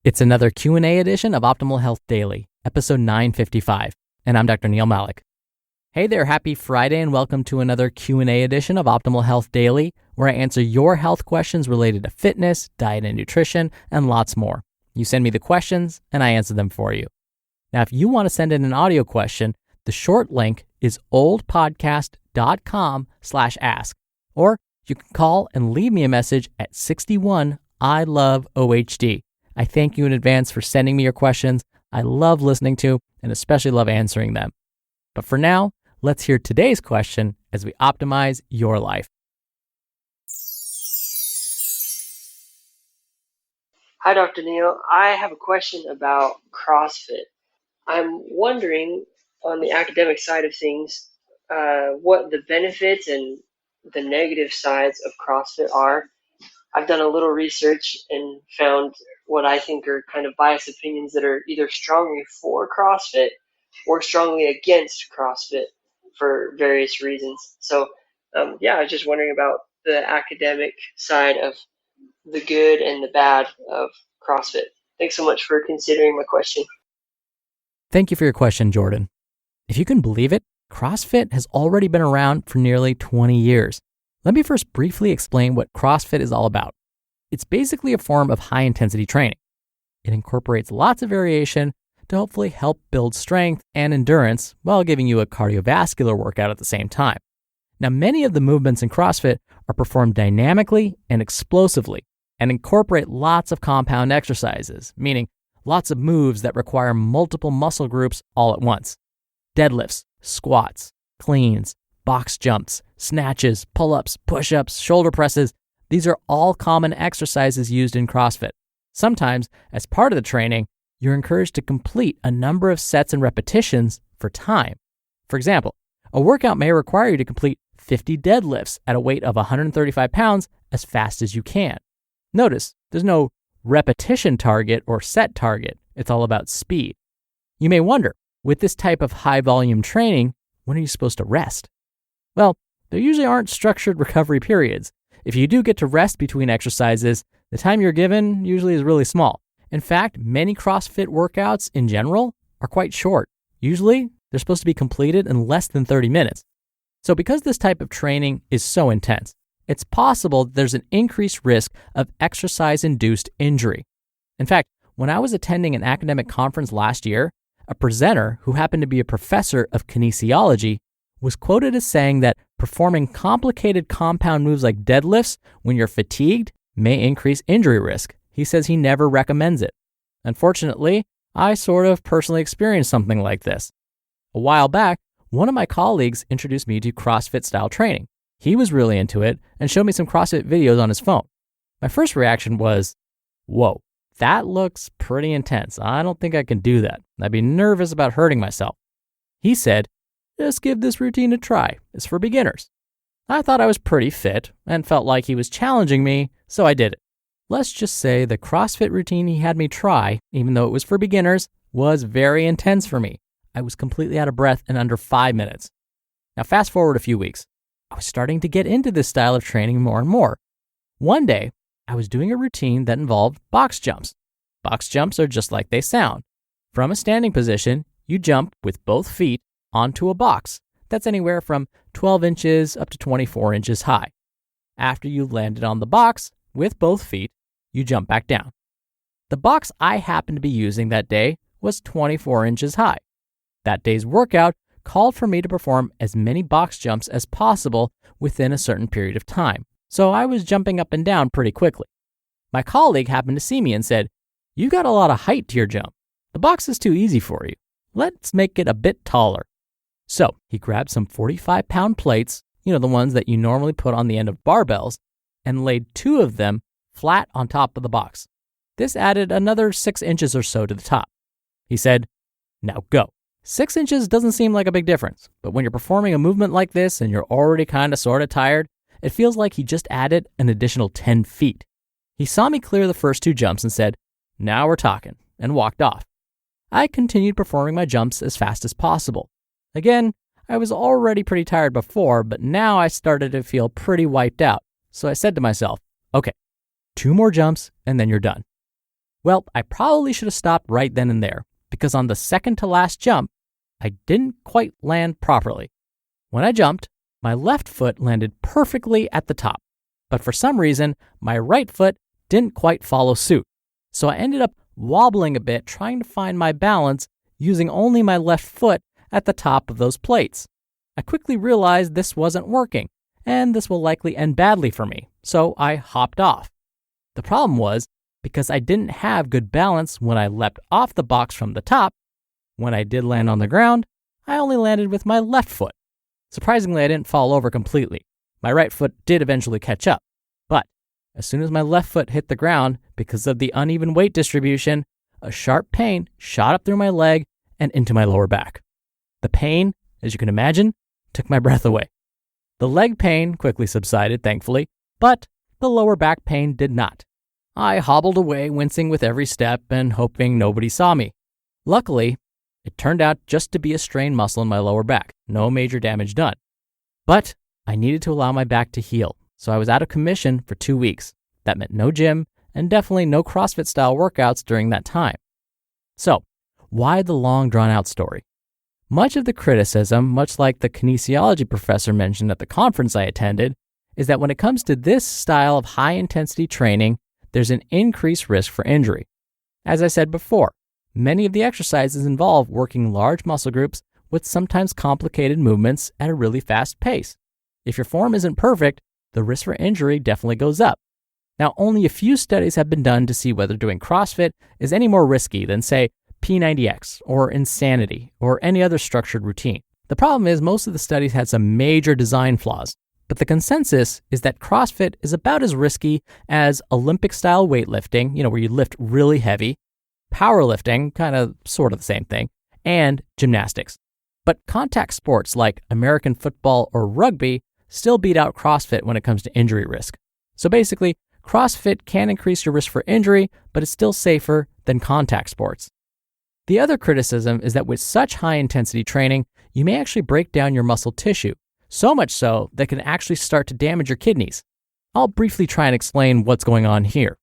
It's another Q&A edition of Optimal Health Daily, episode 955, and I'm Dr. Neil Malik. Hey there, happy Friday, and welcome to another Q&A edition of Optimal Health Daily, where I answer your health questions related to fitness, diet and nutrition, and lots more. You send me the questions, and I answer them for you. Now, if you want to send in an audio question, the short link is oldpodcast.com/ask, or you can call and leave me a message at 61 I love OHD. I thank you in advance for sending me your questions. I love listening to and especially love answering them. But for now, let's hear today's question as we optimize your life. Hi, Dr. Neil. I have a question about CrossFit. I'm wondering, on the academic side of things, what the benefits and the negative sides of CrossFit are. I've done a little research and found what I think are kind of biased opinions that are either strongly for CrossFit or strongly against CrossFit for various reasons. So, I was just wondering about the academic side of the good and the bad of CrossFit. Thanks so much for considering my question. Thank you for your question, Jordan. If you can believe it, CrossFit has already been around for nearly 20 years. Let me first briefly explain what CrossFit is all about. It's basically a form of high-intensity training. It incorporates lots of variation to hopefully help build strength and endurance while giving you a cardiovascular workout at the same time. Now, many of the movements in CrossFit are performed dynamically and explosively and incorporate lots of compound exercises, meaning lots of moves that require multiple muscle groups all at once. Deadlifts, squats, cleans, box jumps, snatches, pull-ups, push-ups, shoulder presses. These are all common exercises used in CrossFit. Sometimes, as part of the training, you're encouraged to complete a number of sets and repetitions for time. For example, a workout may require you to complete 50 deadlifts at a weight of 135 pounds as fast as you can. Notice, there's no repetition target or set target. It's all about speed. You may wonder, with this type of high-volume training, when are you supposed to rest? Well, there usually aren't structured recovery periods. If you do get to rest between exercises, the time you're given usually is really small. In fact, many CrossFit workouts in general are quite short. Usually, they're supposed to be completed in less than 30 minutes. So because this type of training is so intense, it's possible there's an increased risk of exercise-induced injury. In fact, when I was attending an academic conference last year, a presenter who happened to be a professor of kinesiology was quoted as saying that performing complicated compound moves like deadlifts when you're fatigued may increase injury risk. He says he never recommends it. Unfortunately, I sort of personally experienced something like this. A while back, one of my colleagues introduced me to CrossFit-style training. He was really into it and showed me some CrossFit videos on his phone. My first reaction was, whoa, that looks pretty intense. I don't think I can do that. I'd be nervous about hurting myself. He said, just give this routine a try. It's for beginners. I thought I was pretty fit and felt like he was challenging me, so I did it. Let's just say the CrossFit routine he had me try, even though it was for beginners, was very intense for me. I was completely out of breath in under 5 minutes. Now fast forward a few weeks. I was starting to get into this style of training more and more. One day, I was doing a routine that involved box jumps. Box jumps are just like they sound. From a standing position, you jump with both feet onto a box that's anywhere from 12 inches up to 24 inches high. After you landed on the box with both feet, you jump back down. The box I happened to be using that day was 24 inches high. That day's workout called for me to perform as many box jumps as possible within a certain period of time, so I was jumping up and down pretty quickly. My colleague happened to see me and said, "You got a lot of height to your jump. The box is too easy for you. Let's make it a bit taller." So he grabbed some 45-pound plates, the ones that you normally put on the end of barbells, and laid 2 of them flat on top of the box. This added another 6 inches or so to the top. He said, "Now go." 6 inches doesn't seem like a big difference, but when you're performing a movement like this and you're already kind of sort of tired, it feels like he just added an additional 10 feet. He saw me clear the first 2 jumps and said, "Now we're talking," and walked off. I continued performing my jumps as fast as possible. Again, I was already pretty tired before, but now I started to feel pretty wiped out. So I said to myself, okay, 2 more jumps and then you're done. Well, I probably should have stopped right then and there, because on the second to last jump, I didn't quite land properly. When I jumped, my left foot landed perfectly at the top, but for some reason, my right foot didn't quite follow suit. So I ended up wobbling a bit trying to find my balance using only my left foot at the top of those plates. I quickly realized this wasn't working, and this will likely end badly for me, so I hopped off. The problem was, because I didn't have good balance when I leapt off the box from the top, when I did land on the ground, I only landed with my left foot. Surprisingly, I didn't fall over completely. My right foot did eventually catch up, but as soon as my left foot hit the ground, because of the uneven weight distribution, a sharp pain shot up through my leg and into my lower back. The pain, as you can imagine, took my breath away. The leg pain quickly subsided, thankfully, but the lower back pain did not. I hobbled away, wincing with every step and hoping nobody saw me. Luckily, it turned out just to be a strained muscle in my lower back, no major damage done. But I needed to allow my back to heal, so I was out of commission for 2 weeks. That meant no gym and definitely no CrossFit-style workouts during that time. So, why the long drawn-out story? Much of the criticism, much like the kinesiology professor mentioned at the conference I attended, is that when it comes to this style of high-intensity training, there's an increased risk for injury. As I said before, many of the exercises involve working large muscle groups with sometimes complicated movements at a really fast pace. If your form isn't perfect, the risk for injury definitely goes up. Now, only a few studies have been done to see whether doing CrossFit is any more risky than, say, P90X or Insanity or any other structured routine. The problem is most of the studies had some major design flaws, but the consensus is that CrossFit is about as risky as Olympic-style weightlifting, where you lift really heavy, powerlifting, kind of sort of the same thing, and gymnastics. But contact sports like American football or rugby still beat out CrossFit when it comes to injury risk. So basically, CrossFit can increase your risk for injury, but it's still safer than contact sports. The other criticism is that with such high-intensity training, you may actually break down your muscle tissue, so much so that it can actually start to damage your kidneys. I'll briefly try and explain what's going on here.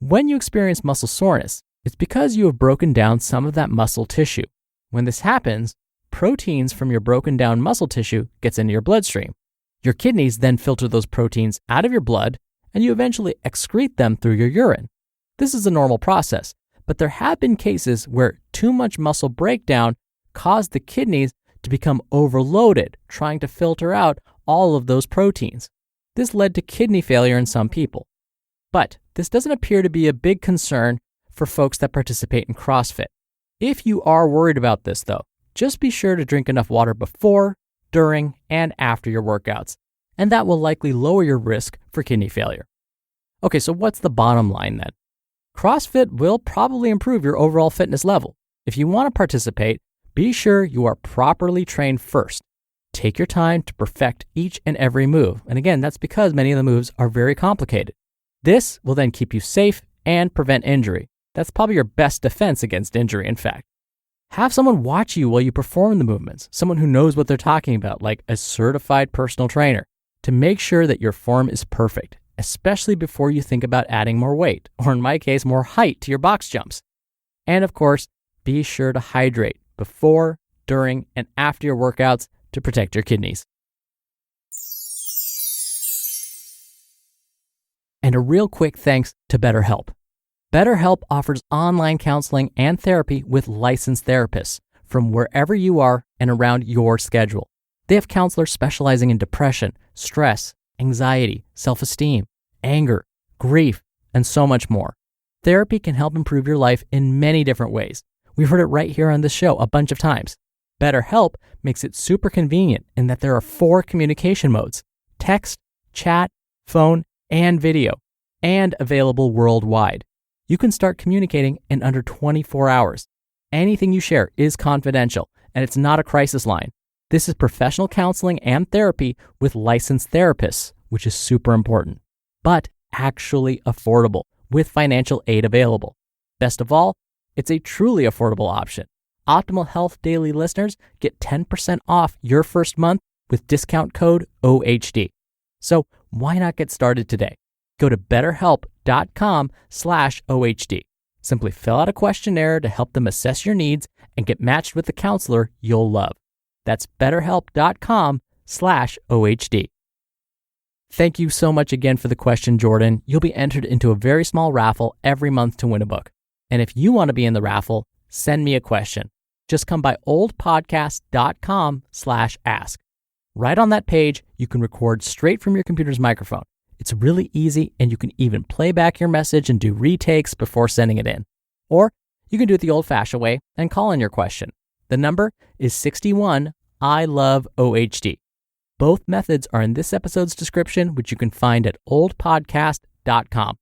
When you experience muscle soreness, it's because you have broken down some of that muscle tissue. When this happens, proteins from your broken down muscle tissue gets into your bloodstream. Your kidneys then filter those proteins out of your blood, and you eventually excrete them through your urine. This is a normal process, but there have been cases where too much muscle breakdown caused the kidneys to become overloaded, trying to filter out all of those proteins. This led to kidney failure in some people. But this doesn't appear to be a big concern for folks that participate in CrossFit. If you are worried about this, though, just be sure to drink enough water before, during, and after your workouts, and that will likely lower your risk for kidney failure. Okay, so what's the bottom line then? CrossFit will probably improve your overall fitness level. If you want to participate, be sure you are properly trained first. Take your time to perfect each and every move. And again, that's because many of the moves are very complicated. This will then keep you safe and prevent injury. That's probably your best defense against injury, in fact. Have someone watch you while you perform the movements, someone who knows what they're talking about, like a certified personal trainer, to make sure that your form is perfect, especially before you think about adding more weight, or in my case, more height to your box jumps. And of course, be sure to hydrate before, during, and after your workouts to protect your kidneys. And a real quick thanks to BetterHelp. BetterHelp offers online counseling and therapy with licensed therapists from wherever you are and around your schedule. They have counselors specializing in depression, stress, anxiety, self-esteem, anger, grief, and so much more. Therapy can help improve your life in many different ways. We've heard it right here on this show a bunch of times. BetterHelp makes it super convenient in that there are 4 communication modes: text, chat, phone, and video, and available worldwide. You can start communicating in under 24 hours. Anything you share is confidential, and it's not a crisis line. This is professional counseling and therapy with licensed therapists, which is super important, but actually affordable with financial aid available. Best of all, it's a truly affordable option. Optimal Health Daily listeners get 10% off your first month with discount code OHD. So why not get started today? Go to betterhelp.com/OHD. Simply fill out a questionnaire to help them assess your needs and get matched with the counselor you'll love. That's betterhelp.com/OHD. Thank you so much again for the question, Jordan. You'll be entered into a very small raffle every month to win a book. And if you want to be in the raffle, send me a question. Just come by oldpodcast.com/ask. Right on that page, you can record straight from your computer's microphone. It's really easy, and you can even play back your message and do retakes before sending it in. Or you can do it the old-fashioned way and call in your question. The number is 61 I love OHD. Both methods are in this episode's description, which you can find at oldpodcast.com.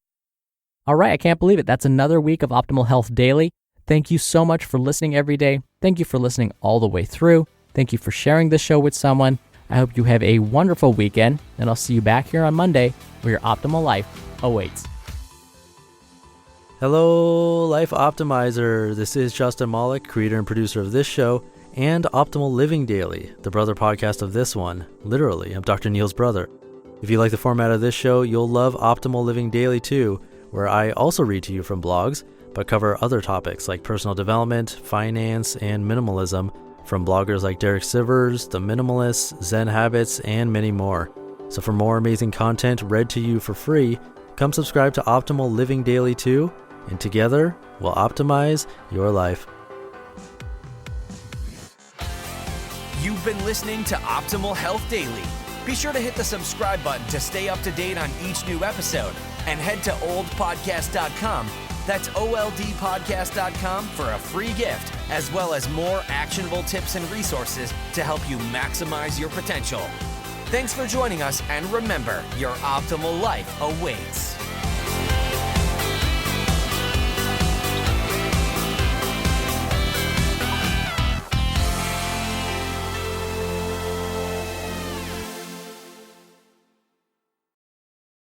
All right, I can't believe it. That's another week of Optimal Health Daily. Thank you so much for listening every day. Thank you for listening all the way through. Thank you for sharing this show with someone. I hope you have a wonderful weekend, and I'll see you back here on Monday where your optimal life awaits. Hello, Life Optimizer. This is Justin Malik, creator and producer of this show and Optimal Living Daily, the brother podcast of this one. Literally, I'm Dr. Neil's brother. If you like the format of this show, you'll love Optimal Living Daily too, where I also read to you from blogs, but cover other topics like personal development, finance, and minimalism from bloggers like Derek Sivers, The Minimalists, Zen Habits, and many more. So for more amazing content read to you for free, come subscribe to Optimal Living Daily too, and together we'll optimize your life. You've been listening to Optimal Health Daily. Be sure to hit the subscribe button to stay up to date on each new episode, and head to oldpodcast.com. That's oldpodcast.com for a free gift, as well as more actionable tips and resources to help you maximize your potential. Thanks for joining us, and remember, your optimal life awaits.